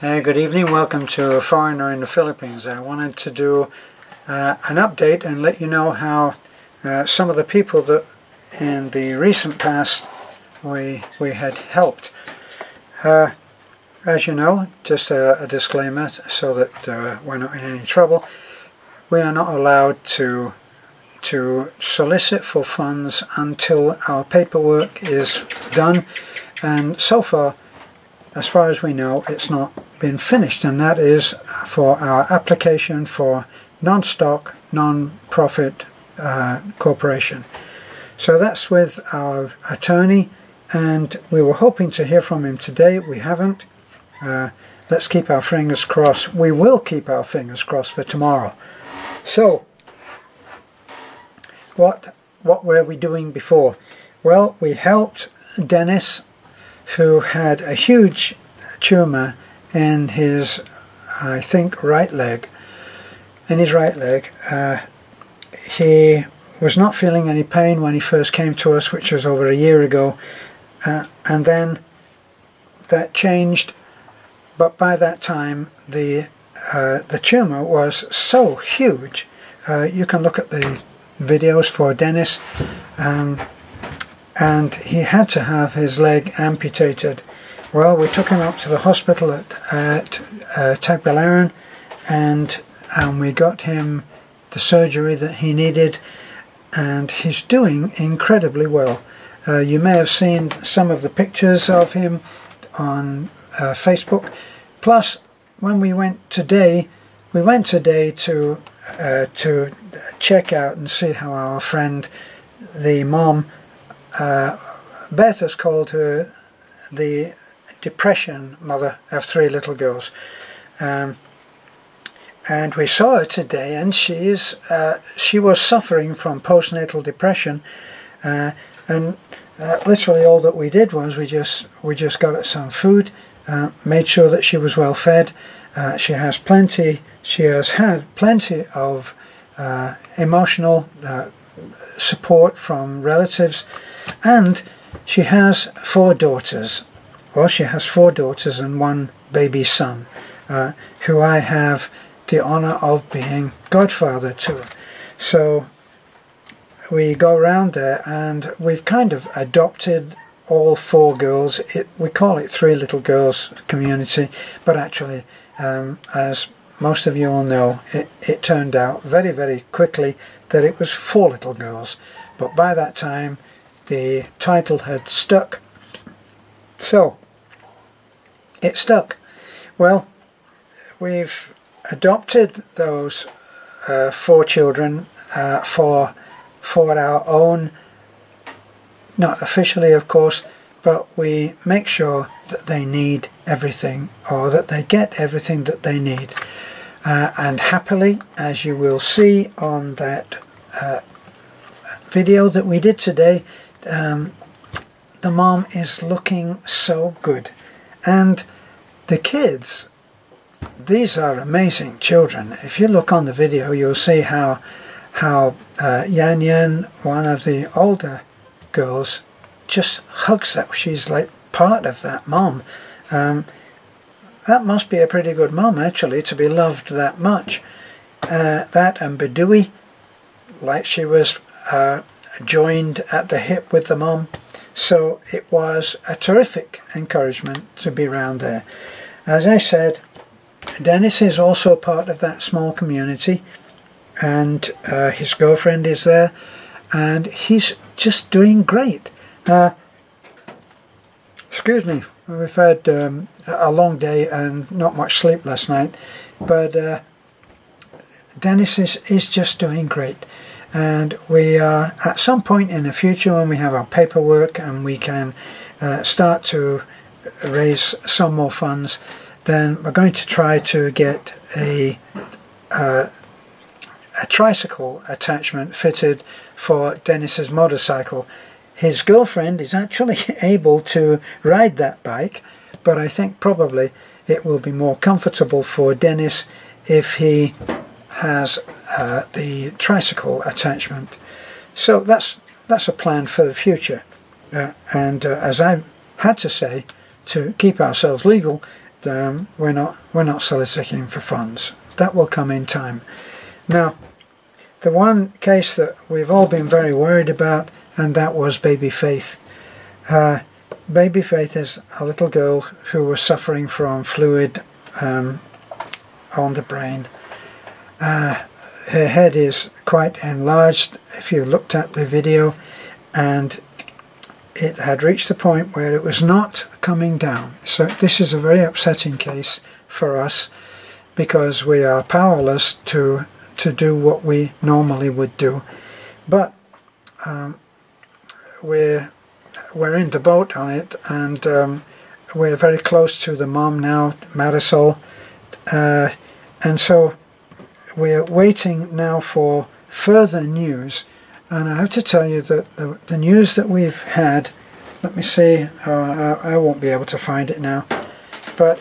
Good evening, welcome to A Foreigner in the Philippines. I wanted to do an update and let you know how some of the people that in the recent past we had helped. As you know, just a disclaimer so that we're not in any trouble, we are not allowed to solicit for funds until our paperwork is done, and so far as we know, it's not been finished, and that is for our application for non-stock, non-profit corporation. So that's with our attorney, and we were hoping to hear from him today. We haven't. Let's keep our fingers crossed. We will keep our fingers crossed for tomorrow. So, what were we doing before? Well, we helped Dennis, who had a huge tumor in his, I think, right leg. In his right leg. He was not feeling any pain when he first came to us, which was over a year ago, and then that changed. But by that time, the tumor was so huge. You can look at the videos for Dennis, and he had to have his leg amputated. Well, we took him up to the hospital at Tagbilaran, and we got him the surgery that he needed, and he's doing incredibly well. You may have seen some of the pictures of him on Facebook. Plus, when we went today to check out and see how our friend, the mom, Beth has called her the depression mother of 3 little girls, and we saw her today, and she was suffering from postnatal depression, and literally all that we did was we just got her some food, made sure that she was well fed. She has had plenty of emotional support from relatives, and she has 4 daughters. Well, she has 4 daughters and 1 baby son, who I have the honor of being godfather to. So we go around there, and we've kind of adopted all 4 girls. We call it 3 little girls community, but actually, as most of you all know, it turned out very, very quickly that it was 4 little girls. But by that time, the title had stuck. So, it stuck. Well, we've adopted those 4 children for our own, not officially of course, but we make sure that they need everything, or that they get everything that they need. And happily, as you will see on that video that we did today, the mom is looking so good. And the kids, these are amazing children. If you look on the video, you'll see how Yan Yan, one of the older girls, just hugs that. She's like part of that mom. That must be a pretty good mom, actually, to be loved that much. That and Badui, like she was joined at the hip with the mom. So it was a terrific encouragement to be around there. As I said, Dennis is also part of that small community, and his girlfriend is there, and he's just doing great. Excuse me, we've had a long day and not much sleep last night, but Dennis is just doing great. And we are, at some point in the future, when we have our paperwork and we can start to raise some more funds, then we're going to try to get a tricycle attachment fitted for Dennis's motorcycle. His girlfriend is actually able to ride that bike, but I think probably it will be more comfortable for Dennis if he has the tricycle attachment. So that's a plan for the future. And as I had to say, to keep ourselves legal, we're not soliciting for funds. That will come in time. Now, the one case that we've all been very worried about, and that was Baby Faith. Baby Faith is a little girl who was suffering from fluid on the brain. Her head is quite enlarged if you looked at the video, and it had reached the point where it was not coming down. So this is a very upsetting case for us, because we are powerless to do what we normally would do. But we're in the boat on it, and we're very close to the mom now, Marisol, and so we're waiting now for further news. And I have to tell you that the news that we've had, let me see, I won't be able to find it now, but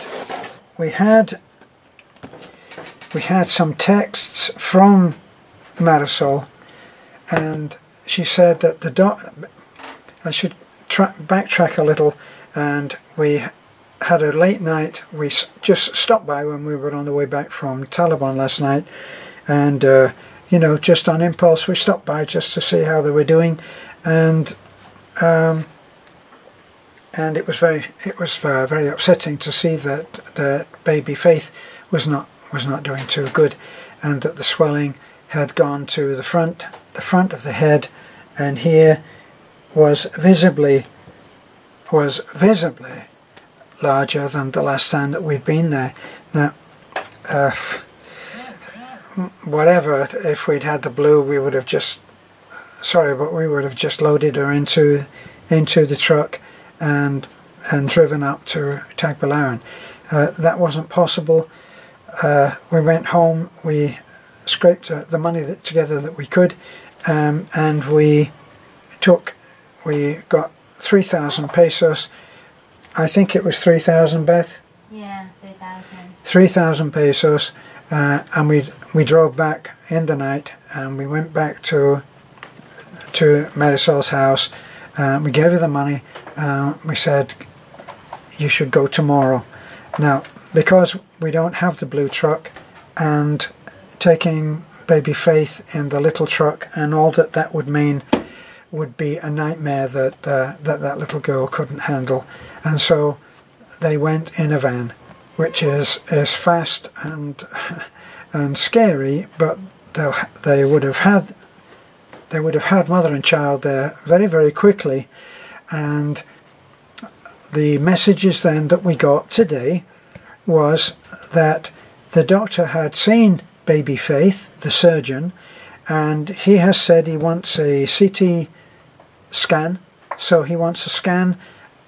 we had some texts from Marisol, and she said that I should backtrack a little, and we had a late night. We just stopped by when we were on the way back from Taliban last night, and you know, just on impulse we stopped by just to see how they were doing, and it was very upsetting to see that the baby Faith was not doing too good, and that the swelling had gone to the front of the head, and here was visibly larger than the last time that we'd been there. Now, whatever, if we'd had the blue, we would have just, we would have just loaded her into the truck and driven up to Tagbilaran. That wasn't possible. We went home, we scraped the money together that we could, and we got 3,000 pesos. I think it was 3,000, Beth? Yeah, 3,000. 3,000 pesos, and we drove back in the night, and we went back to Marisol's house. We gave her the money. We said, you should go tomorrow. Now, because we don't have the blue truck, and taking baby Faith in the little truck and all that would mean would be a nightmare that little girl couldn't handle, and so they went in a van, which is fast and scary, but they would have had mother and child there very, very quickly. And the messages then that we got today was that the doctor had seen baby Faith, the surgeon, and he has said he wants a CT scan, so he wants a scan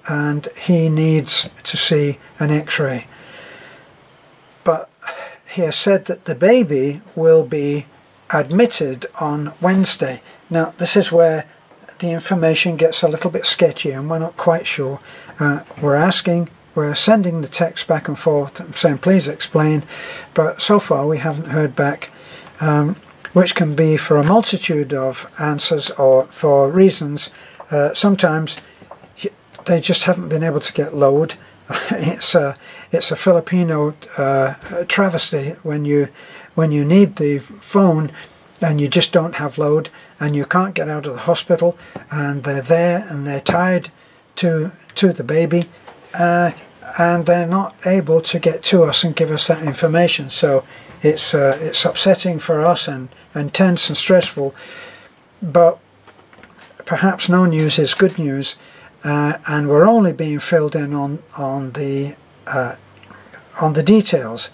and he needs to see an x-ray. But he has said that the baby will be admitted on Wednesday. Now, this is where the information gets a little bit sketchy, and we're not quite sure. We're sending the text back and forth saying please explain, but so far we haven't heard back, which can be for a multitude of answers or for reasons. Sometimes they just haven't been able to get load. It's a Filipino travesty when you need the phone and you just don't have load, and you can't get out of the hospital, and they're there and they're tied to the baby, and they're not able to get to us and give us that information. So it's upsetting for us and tense and stressful, but perhaps no news is good news, and we're only being filled in on the details.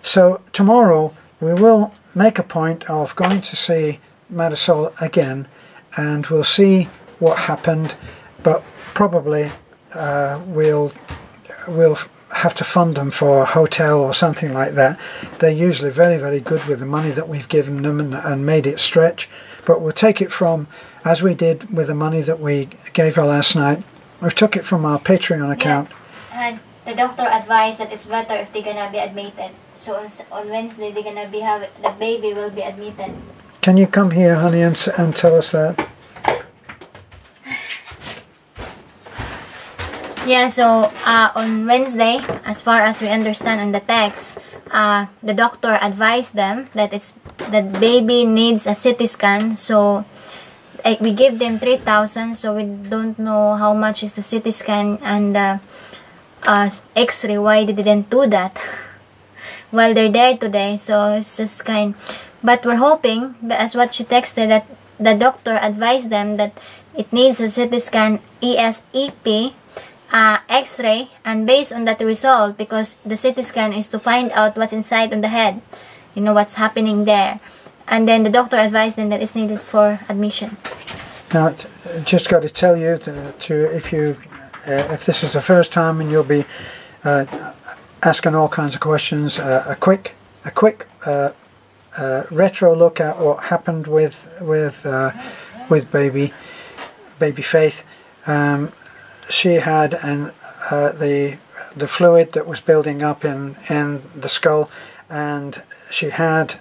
So tomorrow we will make a point of going to see Marisol again, and we'll see what happened, but probably we'll have to fund them for a hotel or something like that. They're usually very, very good with the money that we've given them and made it stretch, but we'll take it from, as we did with the money that we gave her last night, we took it from our Patreon account. Yeah. And the doctor advised that it's better if they're gonna be admitted. So on Wednesday they're gonna the baby will be admitted. Can you come here, honey, and tell us that? Yeah, so on Wednesday, as far as we understand on the text, the doctor advised them that that baby needs a CT scan. So we give them 3,000. So we don't know how much is the CT scan and X-ray. Why they didn't do that while they're there today? So it's just but we're hoping, as what she texted, that the doctor advised them that it needs a CT scan, ESEP, X-ray, and based on that result, because the CT scan is to find out what's inside on the head, you know, what's happening there, and then the doctor advised them that it's needed for admission. Now, just got to tell you if this is the first time and you'll be asking all kinds of questions, a quick retro look at what happened with baby Faith. She had the fluid that was building up in the skull, and she had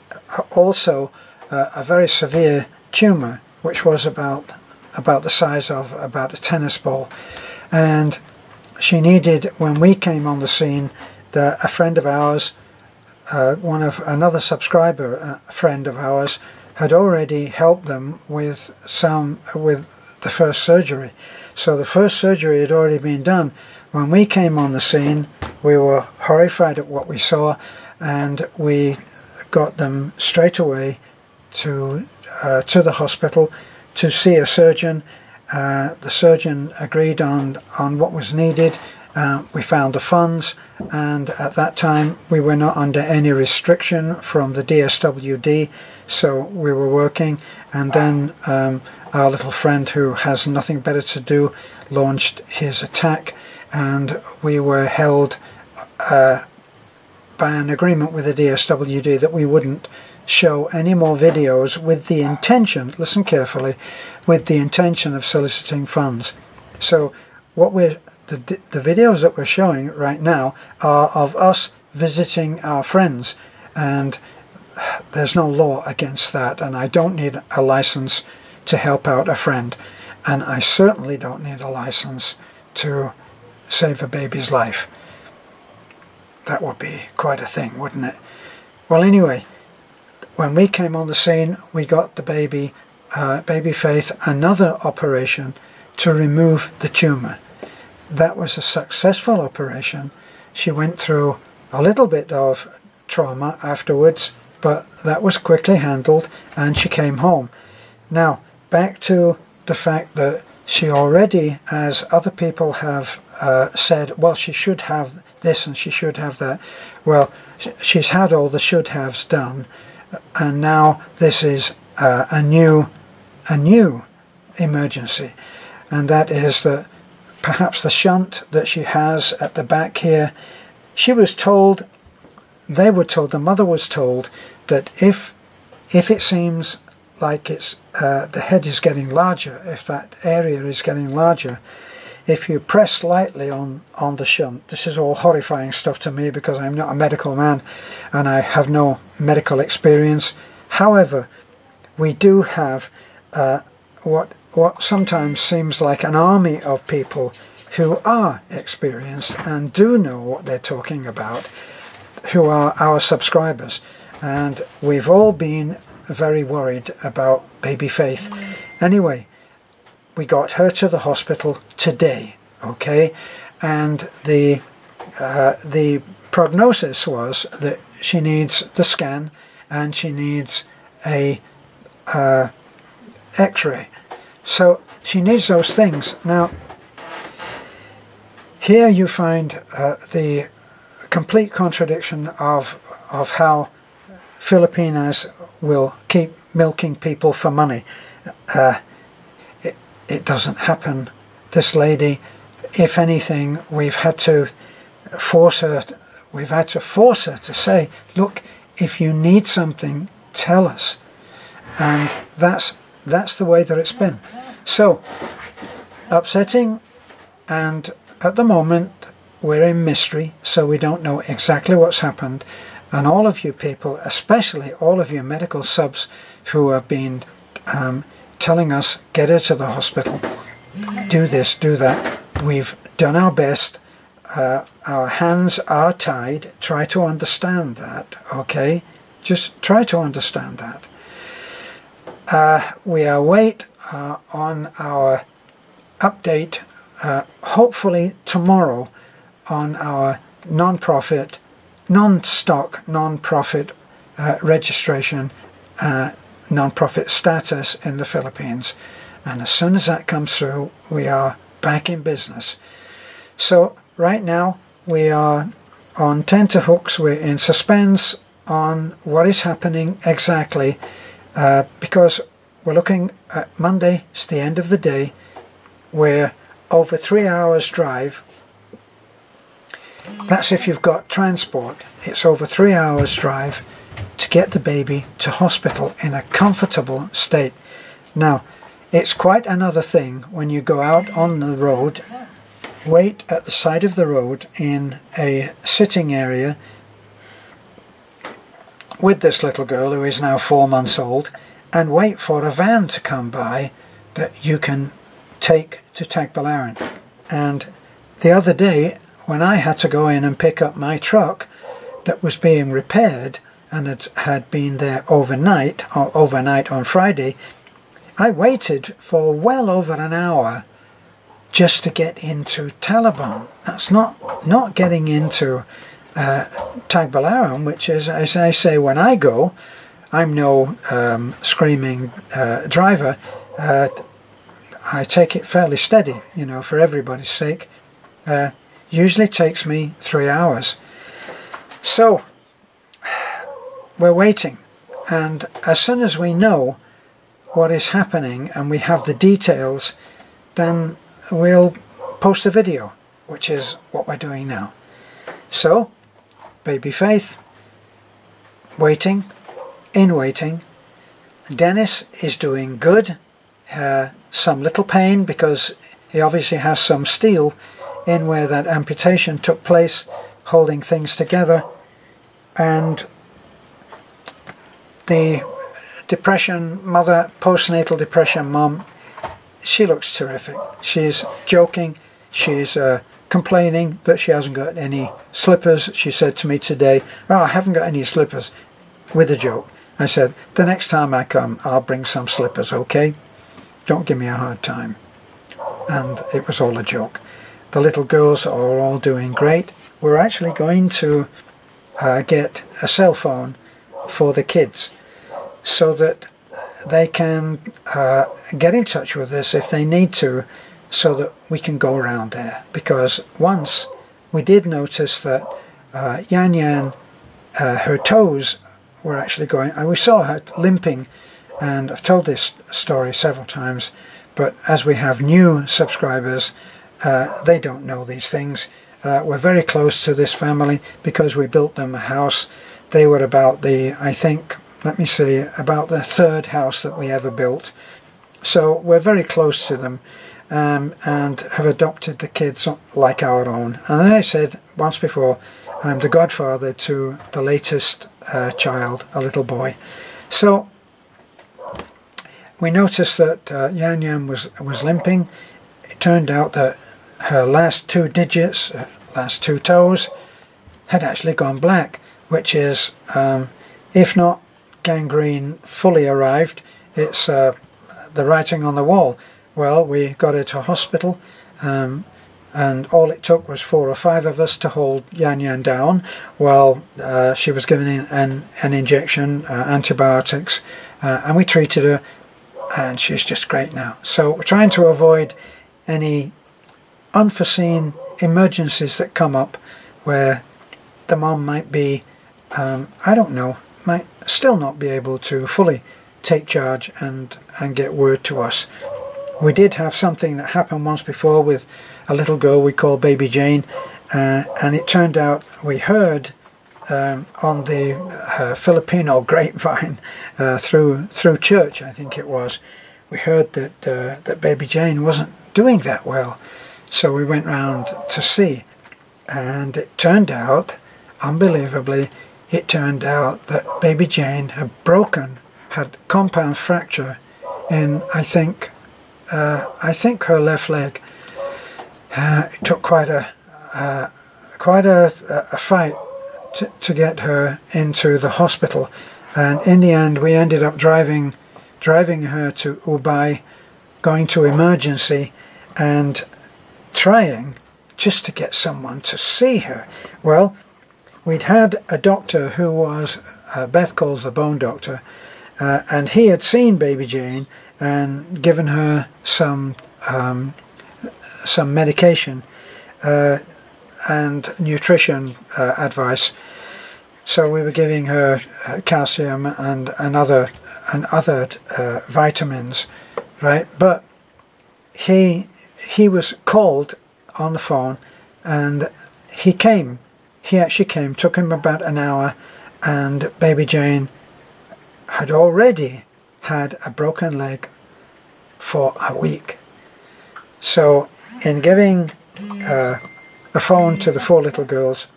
also a very severe tumor, which was about the size of about a tennis ball. And she needed, when we came on the scene, a friend of ours, another subscriber, a friend of ours, had already helped them with the first surgery. So the first surgery had already been done. When we came on the scene, we were horrified at what we saw, and we got them straight away to the hospital to see a surgeon. The surgeon agreed on what was needed. We found the funds, and at that time we were not under any restriction from the DSWD, so we were working. And then our little friend, who has nothing better to do, launched his attack, and we were held by an agreement with the DSWD that we wouldn't show any more videos, with the intention, listen carefully, with the intention of soliciting funds. So the videos that we're showing right now are of us visiting our friends, and there's no law against that, and I don't need a license to help out a friend, and I certainly don't need a license to save a baby's life. That would be quite a thing, wouldn't it? Well, anyway, when we came on the scene, we got the baby Faith another operation to remove the tumor. That was a successful operation. She went through a little bit of trauma afterwards, but that was quickly handled, and she came home. Now, back to the fact that she already, as other people have said, well, she should have this and she should have that. Well, she's had all the should haves done, and now this is a new emergency, and that is that perhaps the shunt that she has at the back here, she was told, they were told, the mother was told, that if it seems like it's the head is getting larger, if that area is getting larger, if you press lightly on the shunt, this is all horrifying stuff to me because I'm not a medical man and I have no medical experience. However, we do have what sometimes seems like an army of people who are experienced and do know what they're talking about, who are our subscribers. And we've all been very worried about baby Faith. Anyway, we got her to the hospital today, okay? And the prognosis was that she needs the scan and she needs a X-ray. So she needs those things. Now, here you find the complete contradiction of how Filipinos will keep milking people for money. It doesn't happen. This lady, if anything, we've had to force her to say, look, if you need something, tell us. And that's the way that it's been. So, upsetting, and at the moment we're in mystery, so we don't know exactly what's happened. And all of you people, especially all of you medical subs who have been telling us, get her to the hospital, do this, do that, we've done our best. Our hands are tied. Try to understand that, okay? Just try to understand that. We await on our update, hopefully tomorrow, on our non-profit, non-stock, non-profit registration, non-profit status in the Philippines. And as soon as that comes through, we are back in business. So right now we are on tenterhooks. We're in suspense on what is happening exactly, because we're looking at Monday. It's the end of the day. We're over 3 hours drive. That's if you've got transport. It's over 3 hours drive to get the baby to hospital in a comfortable state. Now, it's quite another thing when you go out on the road, wait at the side of the road in a sitting area with this little girl who is now 4 months old, and wait for a van to come by that you can take to Tagbilaran. And the other day, when I had to go in and pick up my truck that was being repaired and it had been there overnight on Friday, I waited for well over an hour just to get into Taliban. That's not getting into Tagbilaran, which is, as I say, when I go, I'm no screaming driver. I take it fairly steady, you know, for everybody's sake. Usually takes me 3 hours. So, we're waiting. And as soon as we know what is happening and we have the details, then we'll post a video, which is what we're doing now. So, baby Faith, waiting, in waiting. Dennis is doing good. Some little pain because he obviously has some steel in where that amputation took place, holding things together. And the depression mother, postnatal depression mom, she looks terrific. She's joking, she's complaining that she hasn't got any slippers. She said to me today, "Oh, I haven't got any slippers," with a joke. I said, "The next time I come, I'll bring some slippers, okay? Don't give me a hard time." And it was all a joke. The little girls are all doing great. We're actually going to get a cell phone for the kids so that they can get in touch with us if they need to, so that we can go around there. Because once we did notice that Yan Yan, her toes were actually going, and we saw her limping, and I've told this story several times, but as we have new subscribers, they don't know these things. We're very close to this family because we built them a house. They were about the, I think, let me see, about the third house that we ever built. So we're very close to them, and have adopted the kids like our own. And as I said once before, I'm the godfather to the latest child, a little boy. So we noticed that Yan Yan was limping. It turned out that her last 2 digits, last 2 toes, had actually gone black, which is, if not gangrene fully arrived, it's the writing on the wall. Well, we got her to hospital, and all it took was 4 or 5 of us to hold Yan Yan down while she was given an injection, antibiotics, and we treated her, and she's just great now. So we're trying to avoid any unforeseen emergencies that come up where the mom might be, I don't know, might still not be able to fully take charge and get word to us. We did have something that happened once before with a little girl we call Baby Jane, and it turned out we heard on the Filipino grapevine through church, I think it was, we heard that that Baby Jane wasn't doing that well. So we went round to see, and it turned out, unbelievably, it turned out that Baby Jane had compound fracture in, I think her left leg. It took quite a fight to get her into the hospital, and in the end we ended up driving her to Ubay, going to emergency and trying just to get someone to see her. Well, we'd had a doctor who was Beth calls the bone doctor, and he had seen baby Jane and given her some medication and nutrition advice. So we were giving her calcium and other vitamins, right? But he was called on the phone, and he came. He actually came. Took him about an hour, and baby Jane had already had a broken leg for a week. So in giving a phone to the 4 little girls,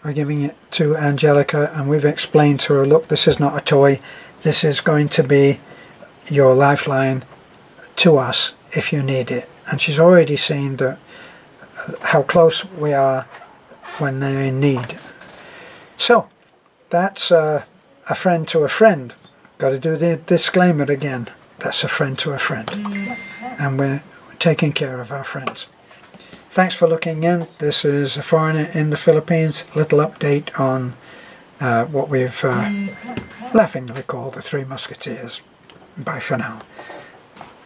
we're giving it to Angelica, and we've explained to her, look, this is not a toy. This is going to be your lifeline to us if you need it. And she's already seen how close we are when they're in need. So that's a friend to a friend. Got to do the disclaimer again. That's a friend to a friend. And we're taking care of our friends. Thanks for looking in. This is A Foreigner in the Philippines. Little update on what we've laughingly called the 3 Musketeers. Bye for now.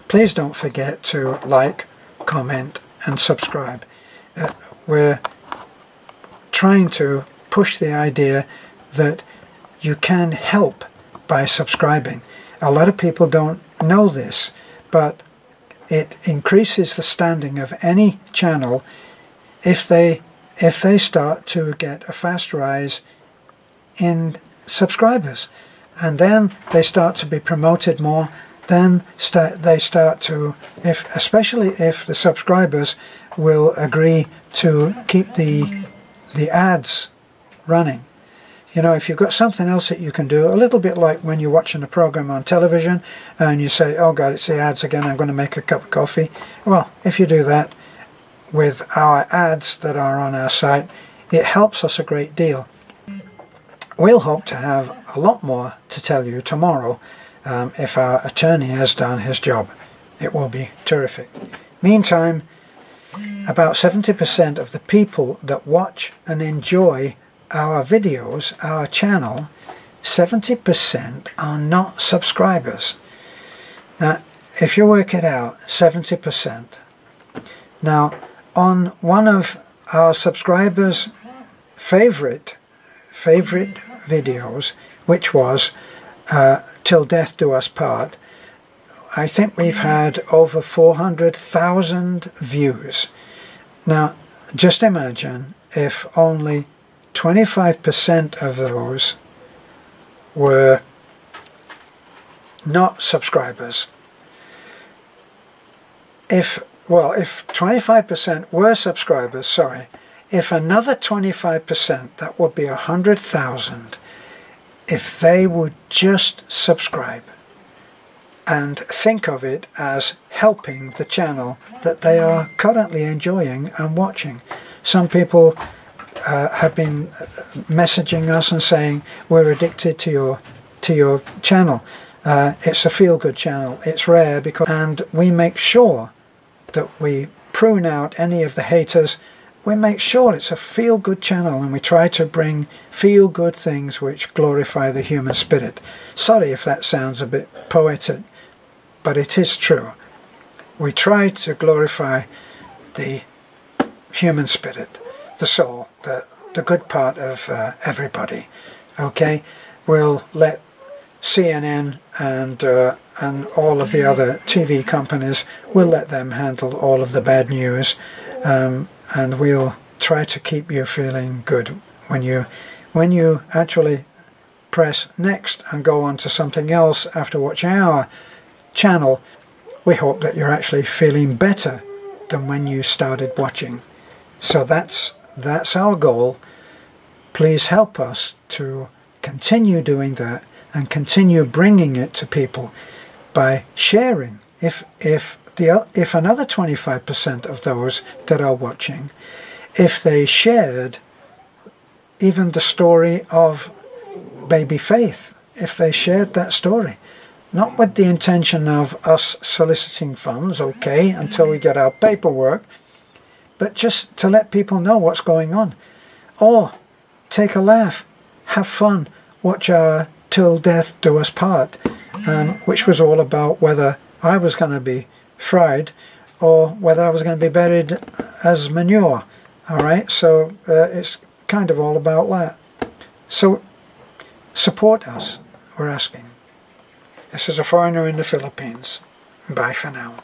Please don't forget to like, comment and subscribe. We're trying to push the idea that you can help by subscribing. A lot of people don't know this, but it increases the standing of any channel if they start to get a fast rise in subscribers, and then they start to be promoted more. Then they start to, especially if the subscribers will agree to keep the ads running. You know, if you've got something else that you can do, a little bit like when you're watching a program on television and you say, oh God, it's the ads again, I'm going to make a cup of coffee. Well, if you do that with our ads that are on our site, it helps us a great deal. We'll hope to have a lot more to tell you tomorrow if our attorney has done his job. It will be terrific. Meantime, about 70% of the people that watch and enjoy our videos, our channel, 70% are not subscribers. Now, if you work it out, 70%. Now, on one of our subscribers' favorite videos, which was Till Death Do Us Part, I think we've had over 400,000 views. Now, just imagine if only 25% of those were not subscribers. If 25% were subscribers, sorry, if another 25%, that would be 100,000, if they would just subscribe and think of it as helping the channel that they are currently enjoying and watching. Some people have been messaging us and saying, we're addicted to your channel. It's a feel-good channel. It's rare, and we make sure that we prune out any of the haters. We make sure it's a feel-good channel, and we try to bring feel-good things which glorify the human spirit. Sorry if that sounds a bit poetic, but it is true. We try to glorify the human spirit, the soul, the good part of everybody. Okay, we'll let CNN and all of the other TV companies, we'll let them handle all of the bad news, and we'll try to keep you feeling good when you actually press next and go on to something else after watching our channel. We hope that you're actually feeling better than when you started watching. So that's our goal. Please help us to continue doing that and continue bringing it to people by sharing if another 25% of those that are watching, if they shared even the story of baby Faith, if they shared that story, not with the intention of us soliciting funds, okay, until we get our paperwork, but just to let people know what's going on. Or take a laugh, have fun, watch our Till Death Do Us Part, which was all about whether I was going to be fried or whether I was going to be buried as manure. Alright, so it's kind of all about that. So support us, we're asking. This is a foreigner in the Philippines. Bye for now.